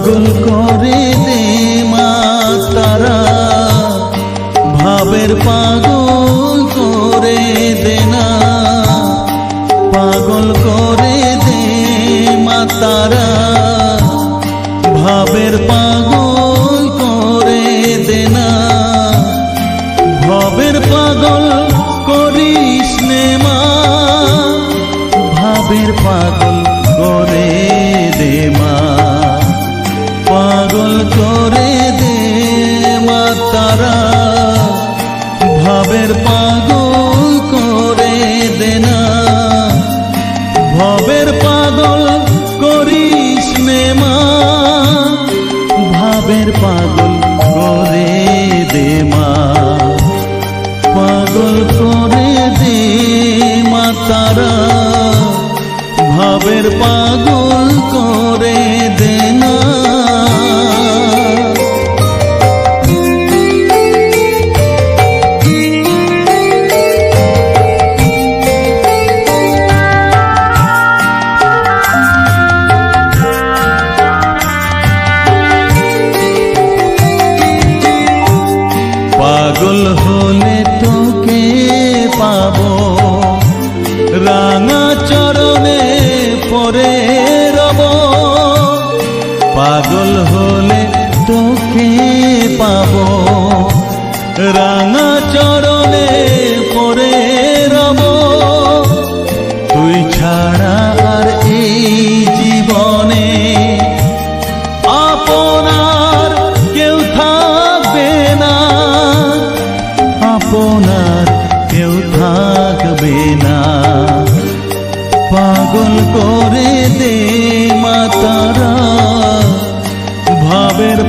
পাগল করে দে মা তারা, ভাবের পাগল করে দে না, পাগল করে দে মা তারা, ভাবের পাগল করে দে না, ভাবের পাগল করিস নে মা, ভাবের পাগল করে দে মা, পাগল করে দে মা তারা, ভাবের পাগল করে দে না, ভাবের পাগল করিস নে মা, ভাবের পাগল করে দে মা, পাগল করে দে মা তারা, ভাবের পাগল করে দে না। পাগল হলে তোকে পাবো, রাঙা চরণে পরে রব, পাগল হলে তোকে পাবো, রাঙা চরণে পরে রব, তুই ছাড়া আর এই জীবনে আপনার কেউ থাকবে না, আপনার কেউ থাকবে না, পাগল করে দে মা তারা, ভাবের